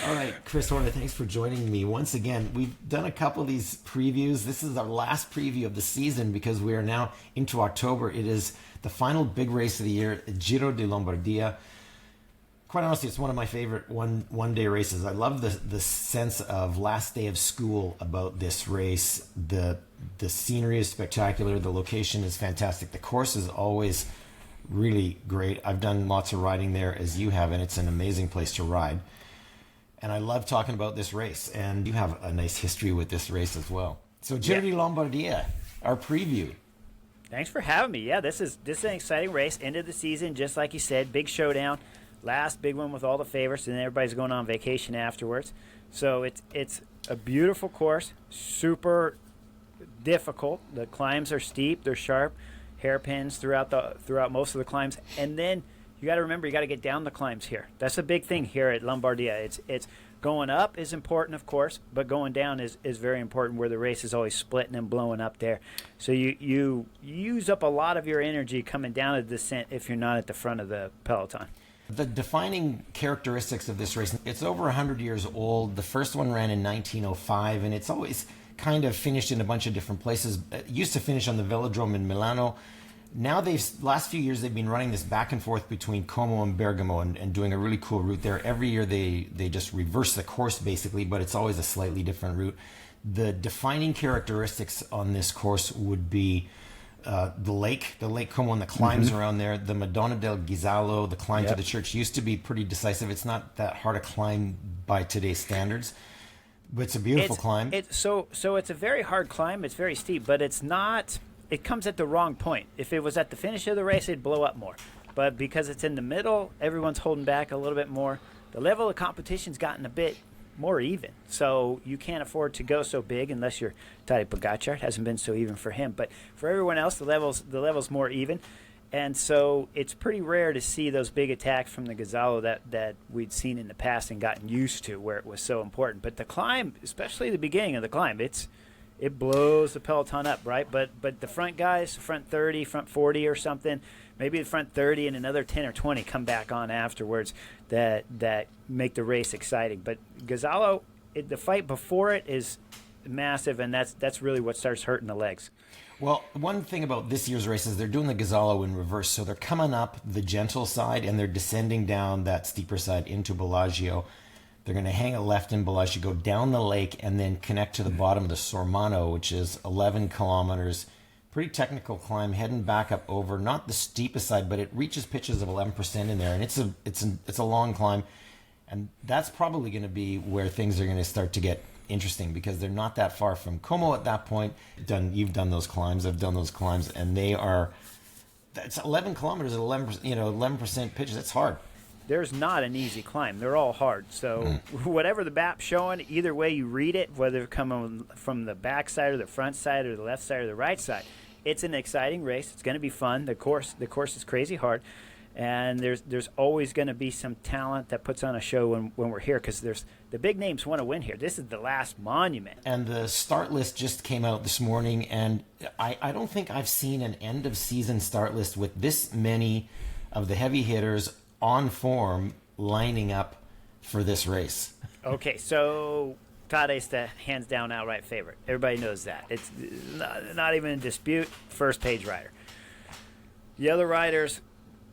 All right, Chris Horner, thanks for joining me once again. We've done a couple of these previews. This is our last preview of the season because we are now into October. It is the final big race of the year, Giro di Lombardia. Quite honestly, it's one of my favorite one day races. I love the sense of last day of school about this race. The scenery is spectacular. The location is fantastic. The course is always really great. I've done lots of riding there, as you have, and it's an amazing place to ride. And I love talking about this race, and you have a nice history with this race as well. So Giro di Lombardia, our preview. Thanks for having me. Yeah, this is an exciting race. End of the season, just like you said, big showdown. Last big one with all the favorites, and then everybody's going on vacation afterwards. So it's a beautiful course, super difficult. The climbs are steep, they're sharp, hairpins throughout most of the climbs, and then you got to remember you got to get down the climbs here. That's a big thing here at Lombardia. It's going up is important, of course, but going down is very important, where the race is always splitting and blowing up there. So you use up a lot of your energy coming down a descent if you're not at the front of the peloton. The defining characteristics of this race, it's over 100 years old. The first one ran in 1905, and it's always kind of finished in a bunch of different places. It used to finish on the Velodrome in Milano. Now last few years they've been running this back and forth between Como and Bergamo and doing a really cool route there. Every year they just reverse the course basically, but it's always a slightly different route. The defining characteristics on this course would be the Lake Como and the climbs around there, the Madonna del Ghisallo, the climb to the church used to be pretty decisive. It's not that hard a climb by today's standards, but it's a beautiful climb. So it's a very hard climb. It's very steep, but it's not. It comes at the wrong point. If it was at the finish of the race, it'd blow up more. But because it's in the middle, everyone's holding back a little bit more. The level of competition's gotten a bit more even. So you can't afford to go so big unless you're Tadej Pogačar. It hasn't been so even for him. But for everyone else, the level's more even. And so it's pretty rare to see those big attacks from the Ghisallo that we'd seen in the past and gotten used to, where it was so important. But the climb, especially the beginning of the climb, it blows the peloton up, right? But the front guys, front 30, front 40 or something, maybe the front 30 and another 10 or 20 come back on afterwards that make the race exciting. But Ghisallo, the fight before it is massive, and that's really what starts hurting the legs. Well, one thing about this year's race is they're doing the Ghisallo in reverse. So they're coming up the gentle side and they're descending down that steeper side into Bellagio. They're going to hang a left in Bellagio, go down the lake, and then connect to the bottom of the Sormano, which is 11 kilometers. Pretty technical climb, heading back up over, not the steepest side, but it reaches pitches of 11% in there, and it's a long climb. And that's probably going to be where things are going to start to get interesting, because they're not that far from Como at that point. You've done those climbs, I've done those climbs, and that's 11 kilometers at 11% pitches. That's hard. There's not an easy climb. They're all hard. So whatever the map's showing, either way you read it, whether it coming from the back side or the front side or the left side or the right side, it's an exciting race. It's going to be fun. The course is crazy hard. And there's always going to be some talent that puts on a show when we're here, because the big names want to win here. This is the last monument. And the start list just came out this morning, and I don't think I've seen an end-of-season start list with this many of the heavy hitters on form lining up for this race. Okay, so Tade's the hands down outright favorite. Everybody knows that. It's not even in dispute. First page rider. The other riders,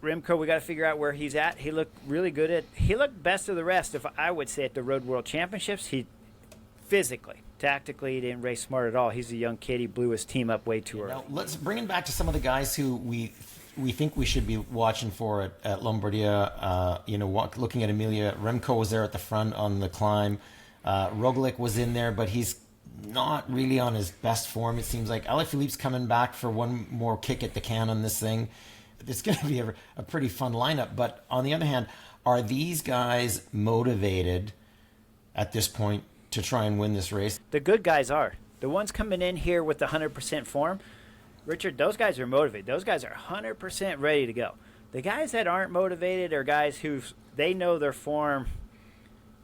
Remco, we got to figure out where he's at. He looked really good he looked best of the rest, if I would say, at the Road World Championships. He physically, tactically, he didn't race smart at all. He's a young kid. He blew his team up way too early. Now, let's bring it back to some of the guys who we think we should be watching for at Lombardia. Looking at Emilia, Remco was there at the front on the climb. Roglic was in there, but he's not really on his best form, it seems like. Alaphilippe's coming back for one more kick at the can on this thing. It's going to be a pretty fun lineup. But on the other hand, are these guys motivated at this point to try and win this race? The good guys are. The ones coming in here with the 100% form, Richard, those guys are motivated. Those guys are 100% ready to go. The guys that aren't motivated are guys who they know their form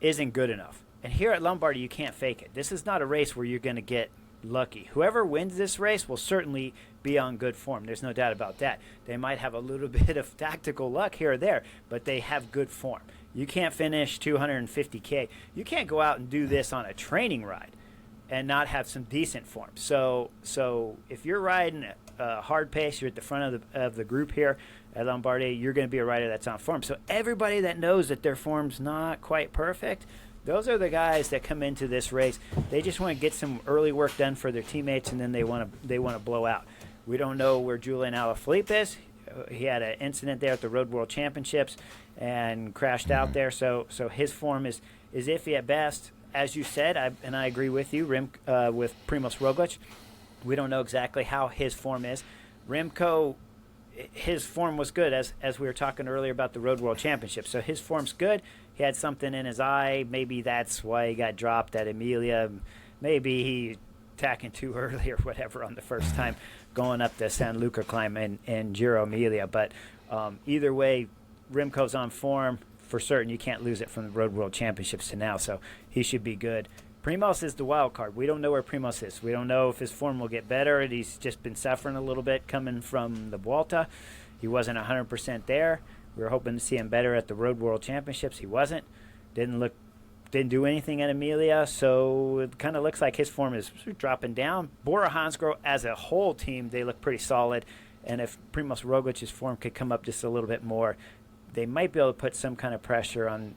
isn't good enough. And here at Lombardy, you can't fake it. This is not a race where you're going to get lucky. Whoever wins this race will certainly be on good form. There's no doubt about that. They might have a little bit of tactical luck here or there, but they have good form. You can't finish 250K. You can't go out and do this on a training ride and not have some decent form. So if you're riding a hard pace, you're at the front of the group here at Lombardia, you're going to be a rider that's on form. So everybody that knows that their form's not quite perfect, those are the guys that come into this race. They just want to get some early work done for their teammates, and then they want to blow out. We don't know where Julian Alaphilippe is. He had an incident there at the Road World Championships and crashed out there. So his form is iffy at best. As you said, I agree with you, with Primoz Roglic. We don't know exactly how his form is. Remco, his form was good, as we were talking earlier about the Road World Championship. So his form's good. He had something in his eye. Maybe that's why he got dropped at Emilia. Maybe he attacking too early or whatever on the first time going up the San Luca climb in Giro Emilia. But either way, Remco's on form. For certain, you can't lose it from the Road World Championships to now, so he should be good. Primoz is the wild card. We don't know where Primoz is. We don't know if his form will get better. He's just been suffering a little bit coming from the Vuelta. He wasn't 100% there. We were hoping to see him better at the Road World Championships. He wasn't. Didn't do anything at Emilia, so it kind of looks like his form is dropping down. Bora Hansgrohe, as a whole team, they look pretty solid, and if Primoz Roglic's form could come up just a little bit more, they might be able to put some kind of pressure on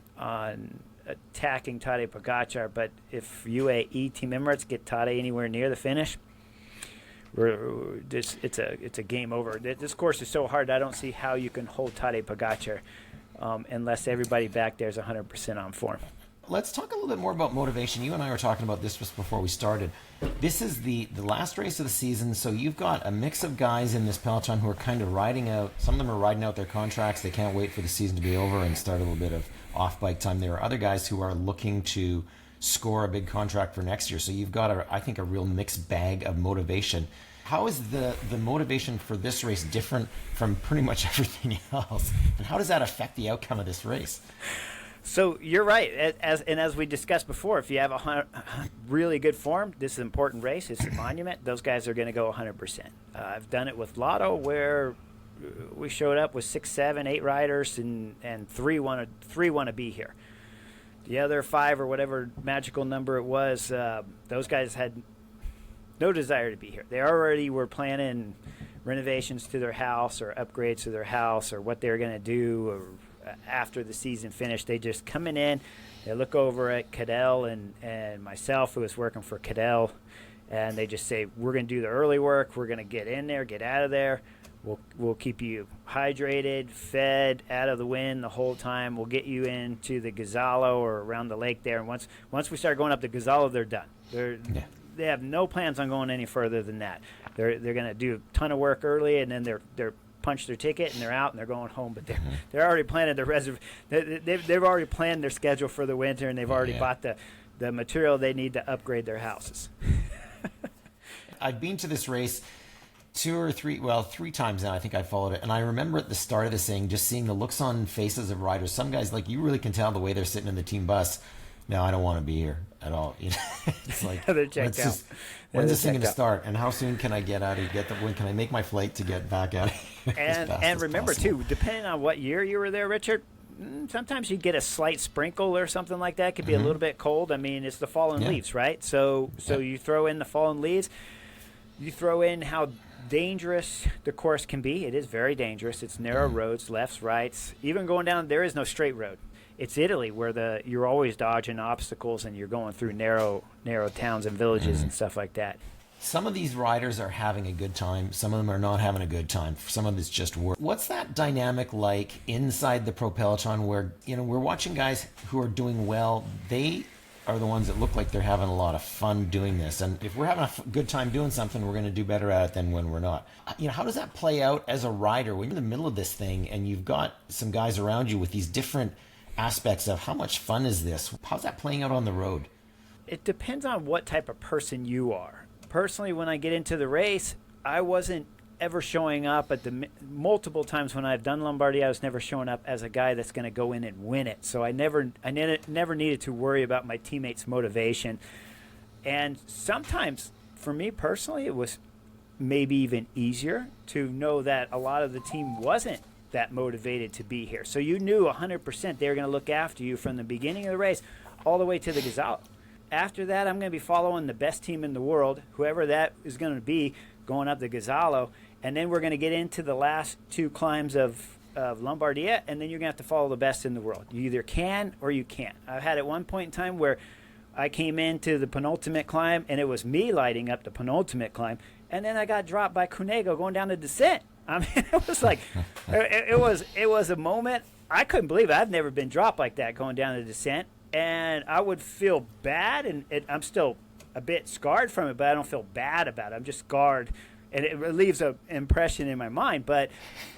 attacking Tadej Pogačar. But if UAE Team Emirates get Tadej anywhere near the finish, it's a game over. This course is so hard, I don't see how you can hold Tadej Pogačar unless everybody back there is 100% on form. Let's talk a little bit more about motivation. You and I were talking about this just before we started. This is the last race of the season, so you've got a mix of guys in this peloton who are kind of riding out. Some of them are riding out their contracts. They can't wait for the season to be over and start a little bit of off-bike time. There are other guys who are looking to score a big contract for next year. So you've got, I think, a real mixed bag of motivation. How is the motivation for this race different from pretty much everything else? And how does that affect the outcome of this race? So you're right. As we discussed before, if you have a really good form, this is an important race. It's a monument. Those guys are going to go 100%. I've done it with Lotto, where we showed up with 6, 7, 8 riders, and three want to be here. The other 5 or whatever magical number it was, those guys had no desire to be here. They already were planning renovations to their house or upgrades to their house or what they were going to do or after the season finished. They just coming in, they look over at Cadell and myself, who was working for Cadell, and they just say, we're going to do the early work, we're going to get in there, get out of there, we'll keep you hydrated, fed, out of the wind the whole time, we'll get you into the Gazalo or around the lake there, and once we start going up the Gazalo, they're done. They have no plans on going any further than that. They're going to do a ton of work early, and then they're punch their ticket and they're out and they're going home. But they're already planning their they've already planned their schedule for the winter, and they've already bought the material they need to upgrade their houses. I've been to this race 3 times now. I think I followed it, and I remember at the start of this thing just seeing the looks on faces of riders. Some guys, like, you really can tell the way they're sitting in the team bus. No, I don't want to be here at all. You know, it's like, they're checked out. When's this thing going to start? And how soon can I get out of here? When can I make my flight to get back out of here? And remember, too, depending on what year you were there, Richard, sometimes you get a slight sprinkle or something like that. It could be a little bit cold. I mean, it's the fallen leaves, right? So you throw in the fallen leaves. You throw in how dangerous the course can be. It is very dangerous. It's narrow roads, lefts, rights. Even going down, there is no straight road. It's Italy, where you're always dodging obstacles and you're going through narrow towns and villages and stuff like that. Some of these riders are having a good time. Some of them are not having a good time. Some of it's just work. What's that dynamic like inside the pro peloton where, you know, we're watching guys who are doing well. They are the ones that look like they're having a lot of fun doing this. And if we're having a good time doing something, we're going to do better at it than when we're not. You know, how does that play out as a rider when you're in the middle of this thing and you've got some guys around you with these different aspects of how much fun is this? How's that playing out on the road? It depends on what type of person you are. Personally, when I get into the race, I wasn't ever showing up at the multiple times when I've done Lombardia. I was never showing up as a guy that's going to go in and win it. So I never needed to worry about my teammates' motivation. And sometimes, for me personally, it was maybe even easier to know that a lot of the team wasn't that motivated to be here. So you knew 100% they were going to look after you from the beginning of the race all the way to the Gazala. After that, I'm going to be following the best team in the world, whoever that is going to be, going up the Gazalo. And then we're going to get into the last 2 climbs of Lombardia, and then you're going to have to follow the best in the world. You either can or you can't. I've had at one point in time where I came into the penultimate climb, and it was me lighting up the penultimate climb, and then I got dropped by Cunego going down the descent. I mean, it was like, it was a moment. I couldn't believe it. I've never been dropped like that going down the descent. And I would feel bad, and I'm still a bit scarred from it, but I don't feel bad about it. I'm just scarred, and it leaves an impression in my mind, but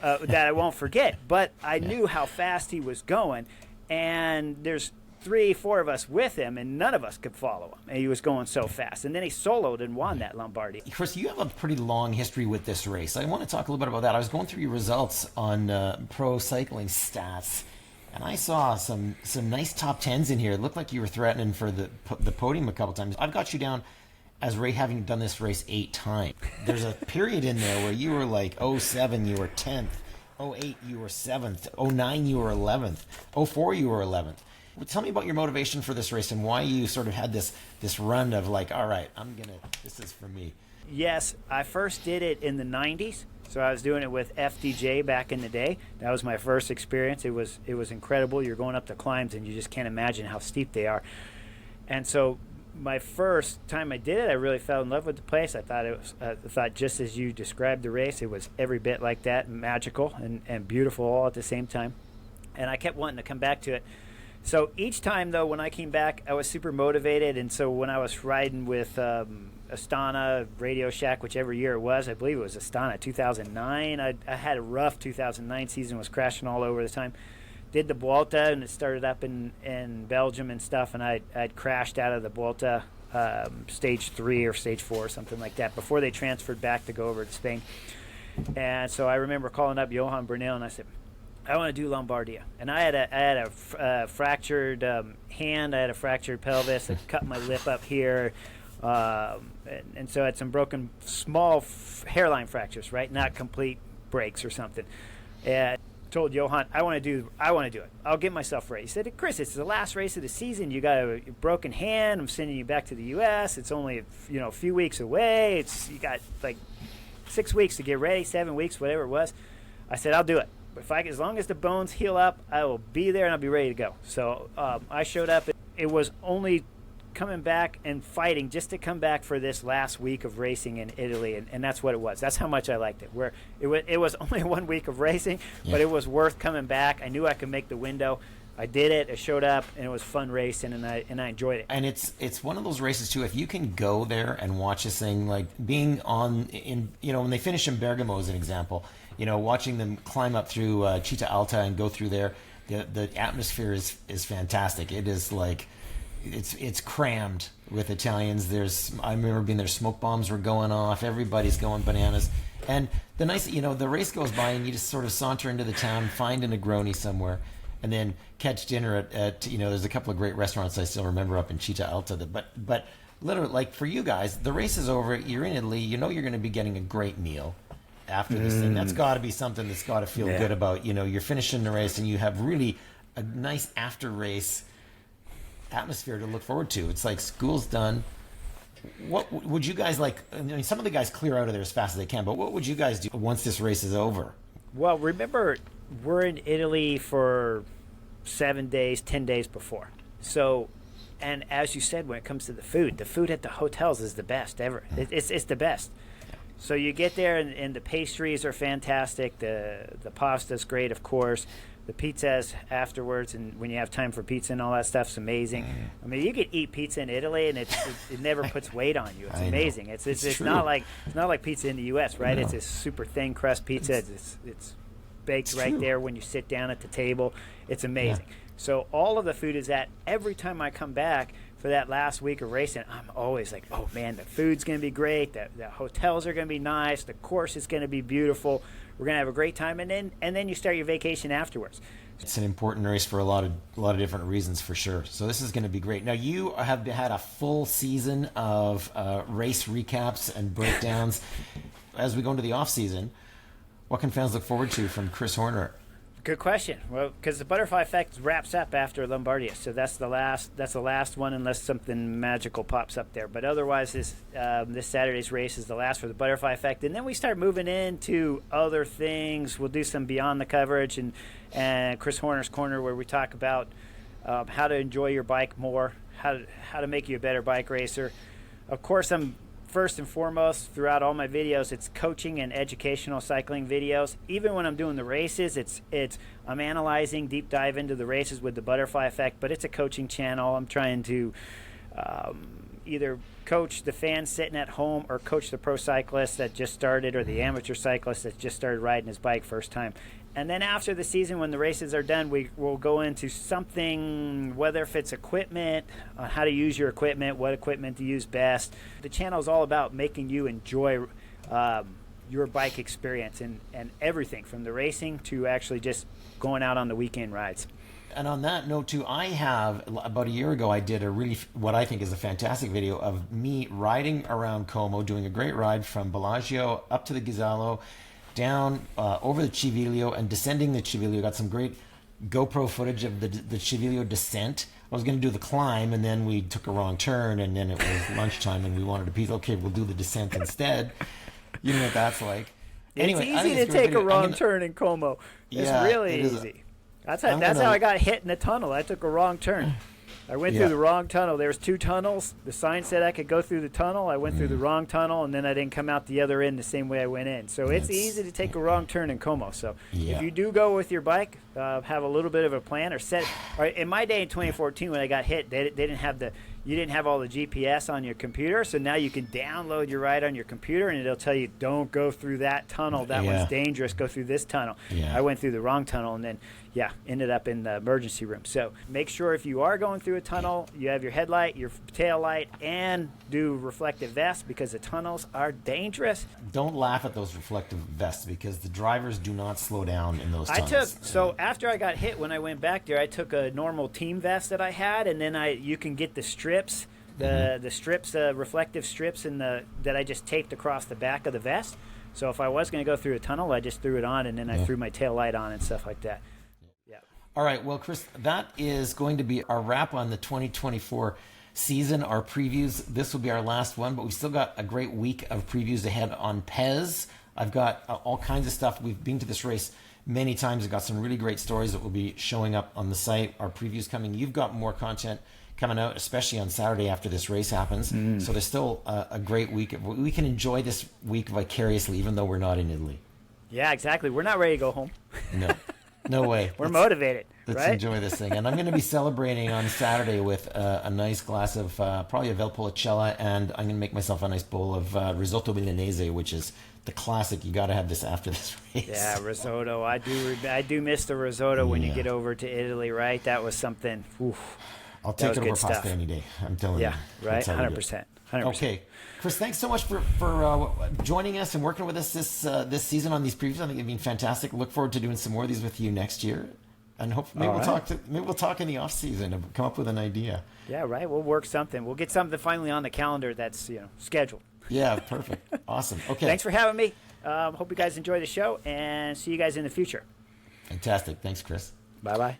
that I won't forget. But I knew how fast he was going, and there's 3-4 of us with him, and none of us could follow him. And he was going so fast. And then he soloed and won that Lombardia. Chris, you have a pretty long history with this race. I want to talk a little bit about that. I was going through your results on Pro Cycling Stats, and I saw some nice top 10s in here. It looked like you were threatening for the podium a couple times. I've got you down as having done this race 8 times. There's a period in there where you were like 07, you were 10th. 08, you were 7th. 09, you were 11th. 04, you were 11th. Tell me about your motivation for this race and why you sort of had this run of like, all right, this is for me. Yes, I first did it in the 90s. So I was doing it with FDJ back in the day. That was my first experience. It was incredible. You're going up the climbs and you just can't imagine how steep they are. And so my first time I did it, I really fell in love with the place. I thought just as you described the race, it was every bit like that, magical and beautiful all at the same time. And I kept wanting to come back to it. So each time, though, when I came back, I was super motivated. And so when I was riding with Astana, Radio Shack, whichever year it was, I believe it was Astana, 2009. I had a rough 2009 season, was crashing all over the time. Did the Vuelta, and it started up in Belgium and stuff, and I'd crashed out of the Vuelta stage 3 or stage 4 or something like that before they transferred back to go over to Spain. And so I remember calling up Johan Brunel, and I said, I want to do Lombardia. And I had a fractured hand, I had a fractured pelvis, I cut my lip up here, and so I had some broken small hairline fractures, right? Not complete breaks or something. And I told Johan, I want to do it. I'll get myself ready. He said, Chris, it's the last race of the season. You got a broken hand. I'm sending you back to the U.S. It's only a few weeks away. You got like 6 weeks to get ready, 7 weeks, whatever it was. I said, I'll do it. As long as the bones heal up, I will be there and I'll be ready to go. So I showed up. It was only coming back and fighting just to come back for this last week of racing in Italy, and that's what it was. That's how much I liked it. Where it was only 1 week of racing, but it was worth coming back. I knew I could make the window. I did it. I showed up, and it was fun racing, and I enjoyed it. And it's one of those races too. If you can go there and watch this thing, like being when they finish in Bergamo as an example, watching them climb up through Città Alta and go through there, the atmosphere is fantastic. It is like it's crammed with Italians. I remember being there. Smoke bombs were going off. Everybody's going bananas. And the race goes by, and you just sort of saunter into the town, find a Negroni somewhere, and then catch dinner at there's a couple of great restaurants I still remember up in Città Alta. But literally, like for you guys, the race is over. You're in Italy. You're going to be getting a great meal after this thing. That's got to be something that's got to feel good about. You're finishing the race, and you have really a nice after race atmosphere to look forward to. It's like school's done. What would you guys like? I mean, some of the guys clear out of there as fast as they can, but what would you guys do once this race is over? Well, remember, we're in Italy for 7 days, 10 days before. So, and as you said, when it comes to the food at the hotels is the best ever. It's the best. So you get there, and the pastries are fantastic. The pasta's great, of course. The pizzas afterwards, and when you have time for pizza and all that stuff's amazing. I mean, you could eat pizza in Italy, and it never puts weight on you. It's amazing. It's not like pizza in the U.S., right? It's a super thin crust pizza. It's baked right there when you sit down at the table. It's amazing. Yeah. So all of the food is that. Every time I come back for that last week of racing, I'm always like, oh man, the food's going to be great. The hotels are going to be nice. The course is going to be beautiful. We're going to have a great time, and then you start your vacation afterwards. It's an important race for a lot of different reasons, for sure. So this is going to be great. Now you have had a full season of race recaps and breakdowns. As we go into the off season, what can fans look forward to from Chris Horner? Good question. Well, because the butterfly effect wraps up after Lombardia, so that's the last one, unless something magical pops up there. But otherwise, this Saturday's race is the last for the butterfly effect, and then we start moving into other things. We'll do some beyond the coverage and Chris Horner's Corner, where we talk about how to enjoy your bike more, how to make you a better bike racer. Of course, I'm first and foremost throughout all my videos, it's coaching and educational cycling videos. Even when I'm doing the races, I'm analyzing, deep dive into the races with the butterfly effect, but it's a coaching channel. I'm trying to either coach the fans sitting at home or coach the pro cyclist that just started, or the amateur cyclist that just started riding his bike first time. And then after the season, when the races are done, we will go into something, whether if it's equipment, how to use your equipment, what equipment to use best. The channel is all about making you enjoy your bike experience and everything from the racing to actually just going out on the weekend rides. And on that note too, I have, about a year ago, I did what I think is a fantastic video of me riding around Como, doing a great ride from Bellagio up to the Ghisallo, down over the Civiglio and descending the Civiglio. Got some great GoPro footage of the Civiglio descent. I was going to do the climb, and then we took a wrong turn, and then it was lunchtime, and we wanted to pizza. Okay, we'll do the descent instead. You know what that's like. Anyway, it's easy to take a wrong turn in Como. It's really easy. That's how I got hit in the tunnel. I took a wrong turn. I went through the wrong tunnel. There was 2 tunnels. The sign said I could go through the tunnel. I went through the wrong tunnel, and then I didn't come out the other end the same way I went in. So it's easy to take a wrong turn in Como. So if you do go with your bike, have a little bit of a plan or set. In my day in 2014 when I got hit, they didn't have you didn't have all the GPS on your computer, so now you can download your ride on your computer, and it'll tell you, don't go through that tunnel. That one's dangerous. Go through this tunnel. I went through the wrong tunnel, and then, ended up in the emergency room. So make sure if you are going through a tunnel, you have your headlight, your tail light, and do reflective vests, because the tunnels are dangerous. Don't laugh at those reflective vests, because the drivers do not slow down in those tunnels. So after I got hit, when I went back there, I took a normal team vest that I had, and then you can get the strips. The strips, reflective strips that I just taped across the back of the vest. So if I was going to go through a tunnel, I just threw it on, and then I threw my tail light on and stuff like that. Yeah. All right. Well, Chris, that is going to be our wrap on the 2024 season, our previews. This will be our last one, but we've still got a great week of previews ahead on Pez. I've got all kinds of stuff. We've been to this race many times. I've got some really great stories that will be showing up on the site. Our previews coming. You've got more content coming out, especially on Saturday after this race happens. So there's still a great week. We can enjoy this week vicariously, even though we're not in Italy. Yeah, exactly. We're not ready to go home. No way. We're motivated. Let's enjoy this thing. And I'm going to be celebrating on Saturday with a nice glass of probably a Valpolicella, and I'm going to make myself a nice bowl of risotto milanese, which is the classic. You got to have this after this race. Yeah, risotto. I do miss the risotto when you get over to Italy, right? That was something. Oof. I'll take it over pasta any day. I'm telling you. Yeah, right. 100%. Okay, Chris, thanks so much for joining us and working with us this season on these previews. I think it's been fantastic. Look forward to doing some more of these with you next year, and hopefully we'll talk in the off season and come up with an idea. Yeah, right. We'll work something. We'll get something finally on the calendar that's scheduled. Yeah, perfect. Awesome. Okay. Thanks for having me. Hope you guys enjoy the show, and see you guys in the future. Fantastic. Thanks, Chris. Bye-bye.